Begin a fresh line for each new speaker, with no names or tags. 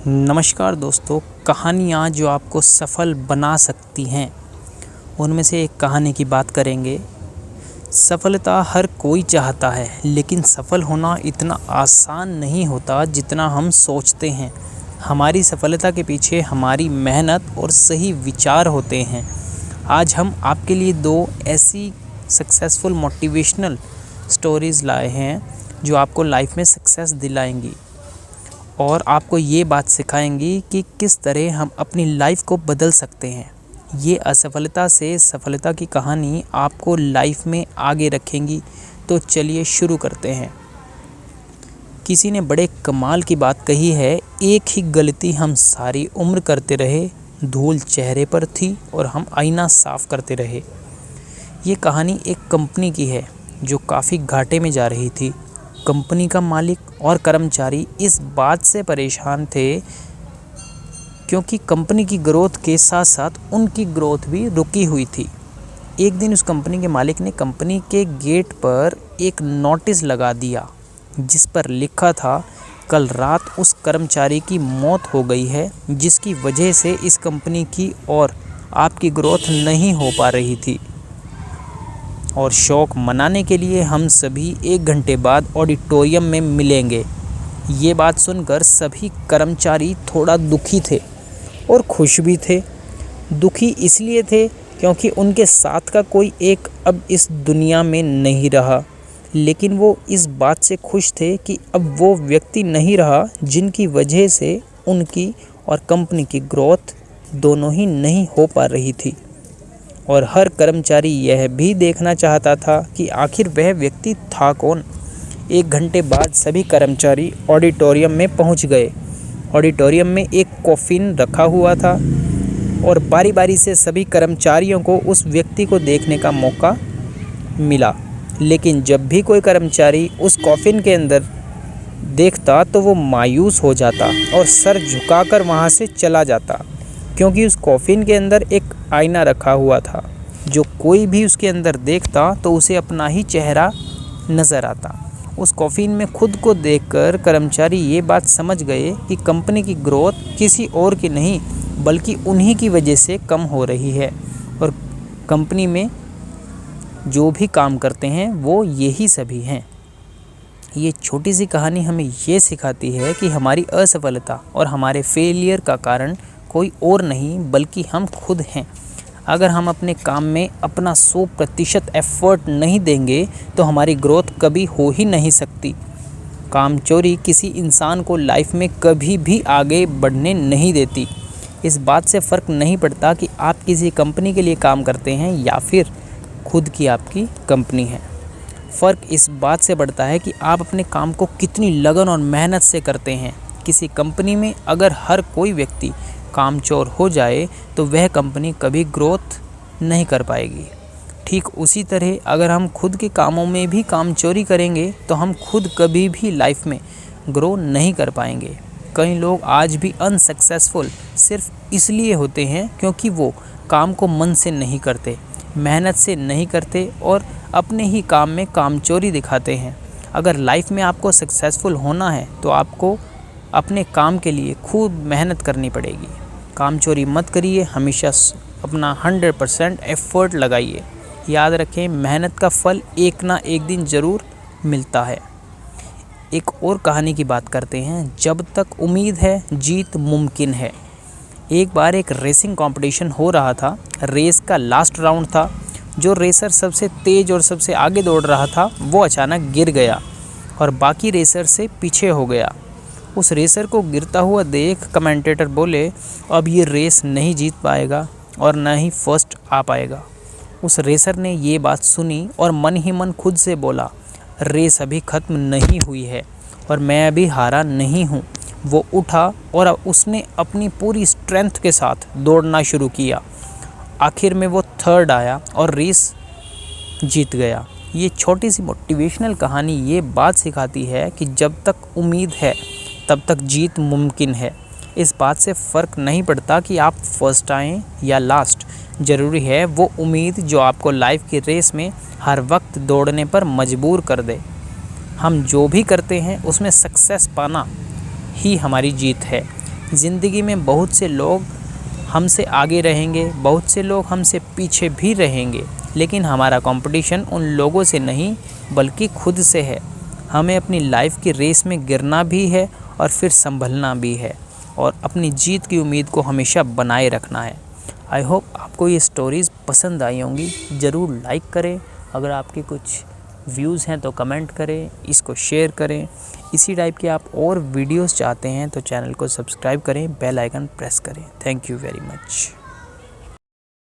नमस्कार दोस्तों, कहानियाँ जो आपको सफल बना सकती हैं, उनमें से एक कहानी की बात करेंगे। सफलता हर कोई चाहता है, लेकिन सफल होना इतना आसान नहीं होता जितना हम सोचते हैं। हमारी सफलता के पीछे हमारी मेहनत और सही विचार होते हैं। आज हम आपके लिए दो ऐसी सक्सेसफुल मोटिवेशनल स्टोरीज़ लाए हैं जो आपको लाइफ में सक्सेस दिलाएंगी और आपको ये बात सिखाएंगी कि किस तरह हम अपनी लाइफ को बदल सकते हैं। ये असफलता से सफलता की कहानी आपको लाइफ में आगे रखेंगी। तो चलिए शुरू करते हैं। किसी ने बड़े कमाल की बात कही है, एक ही गलती हम सारी उम्र करते रहे, धूल चेहरे पर थी और हम आईना साफ करते रहे। ये कहानी एक कंपनी की है जो काफ़ी घाटे में जा रही थी। कंपनी का मालिक और कर्मचारी इस बात से परेशान थे क्योंकि कंपनी की ग्रोथ के साथ साथ उनकी ग्रोथ भी रुकी हुई थी। एक दिन उस कंपनी के मालिक ने कंपनी के गेट पर एक नोटिस लगा दिया जिस पर लिखा था, कल रात उस कर्मचारी की मौत हो गई है जिसकी वजह से इस कंपनी की और आपकी ग्रोथ नहीं हो पा रही थी और शौक मनाने के लिए हम सभी 1 घंटे बाद ऑडिटोरियम में मिलेंगे। ये बात सुनकर सभी कर्मचारी थोड़ा दुखी थे और खुश भी थे। दुखी इसलिए थे क्योंकि उनके साथ का कोई एक अब इस दुनिया में नहीं रहा, लेकिन वो इस बात से खुश थे कि अब वो व्यक्ति नहीं रहा जिनकी वजह से उनकी और कंपनी की ग्रोथ दोनों ही नहीं हो पा रही थी। और हर कर्मचारी यह भी देखना चाहता था कि आखिर वह व्यक्ति था कौन। 1 घंटे बाद सभी कर्मचारी ऑडिटोरियम में पहुंच गए। ऑडिटोरियम में एक कॉफिन रखा हुआ था और बारी बारी से सभी कर्मचारियों को उस व्यक्ति को देखने का मौका मिला, लेकिन जब भी कोई कर्मचारी उस कॉफिन के अंदर देखता तो वो मायूस हो जाता और सर झुकाकर वहाँ से चला जाता, क्योंकि उस कॉफिन के अंदर एक आईना रखा हुआ था। जो कोई भी उसके अंदर देखता तो उसे अपना ही चेहरा नज़र आता। उस कॉफिन में खुद को देखकर कर्मचारी ये बात समझ गए कि कंपनी की ग्रोथ किसी और की नहीं बल्कि उन्हीं की वजह से कम हो रही है और कंपनी में जो भी काम करते हैं वो यही सभी हैं। ये छोटी सी कहानी हमें ये सिखाती है कि हमारी असफलता और हमारे फेलियर का कारण कोई और नहीं बल्कि हम खुद हैं। अगर हम अपने काम में अपना 100% एफर्ट नहीं देंगे तो हमारी ग्रोथ कभी हो ही नहीं सकती। कामचोरी किसी इंसान को लाइफ में कभी भी आगे बढ़ने नहीं देती। इस बात से फ़र्क नहीं पड़ता कि आप किसी कंपनी के लिए काम करते हैं या फिर खुद की आपकी कंपनी है। फ़र्क इस बात से पड़ता है कि आप अपने काम को कितनी लगन और मेहनत से करते हैं। किसी कंपनी में अगर हर कोई व्यक्ति कामचोर हो जाए तो वह कंपनी कभी ग्रोथ नहीं कर पाएगी। ठीक उसी तरह अगर हम खुद के कामों में भी कामचोरी करेंगे तो हम खुद कभी भी लाइफ में ग्रो नहीं कर पाएंगे। कई लोग आज भी अनसक्सेसफुल सिर्फ इसलिए होते हैं क्योंकि वो काम को मन से नहीं करते, मेहनत से नहीं करते और अपने ही काम में कामचोरी दिखाते हैं। अगर लाइफ में आपको सक्सेसफुल होना है तो आपको अपने काम के लिए खूब मेहनत करनी पड़ेगी। कामचोरी मत करिए, हमेशा अपना 100% एफर्ट लगाइए। याद रखें, मेहनत का फल एक ना एक दिन ज़रूर मिलता है। एक और कहानी की बात करते हैं। जब तक उम्मीद है जीत मुमकिन है। एक बार एक रेसिंग कंपटीशन हो रहा था। रेस का लास्ट राउंड था। जो रेसर सबसे तेज़ और सबसे आगे दौड़ रहा था वो अचानक गिर गया और बाकी रेसर से पीछे हो गया। उस रेसर को गिरता हुआ देख कमेंटेटर बोले, अब ये रेस नहीं जीत पाएगा और न ही फर्स्ट आ पाएगा। उस रेसर ने ये बात सुनी और मन ही मन खुद से बोला, रेस अभी ख़त्म नहीं हुई है और मैं अभी हारा नहीं हूँ। वो उठा और उसने अपनी पूरी स्ट्रेंथ के साथ दौड़ना शुरू किया। आखिर में वो 3rd आया और रेस जीत गया। ये छोटी सी मोटिवेशनल कहानी ये बात सिखाती है कि जब तक उम्मीद है तब तक जीत मुमकिन है। इस बात से फ़र्क नहीं पड़ता कि आप फर्स्ट आएँ या लास्ट, ज़रूरी है वो उम्मीद जो आपको लाइफ की रेस में हर वक्त दौड़ने पर मजबूर कर दे। हम जो भी करते हैं उसमें सक्सेस पाना ही हमारी जीत है। ज़िंदगी में बहुत से लोग हमसे आगे रहेंगे, बहुत से लोग हमसे पीछे भी रहेंगे, लेकिन हमारा कंपटीशन उन लोगों से नहीं बल्कि खुद से है। हमें अपनी लाइफ की रेस में गिरना भी है और फिर संभलना भी है और अपनी जीत की उम्मीद को हमेशा बनाए रखना है। आई होप आपको ये स्टोरीज़ पसंद आई होंगी। ज़रूर लाइक करें, अगर आपके कुछ व्यूज़ हैं तो कमेंट करें, इसको शेयर करें। इसी टाइप के आप और वीडियोस चाहते हैं तो चैनल को सब्सक्राइब करें, बेल आइकन प्रेस करें। Thank you very much.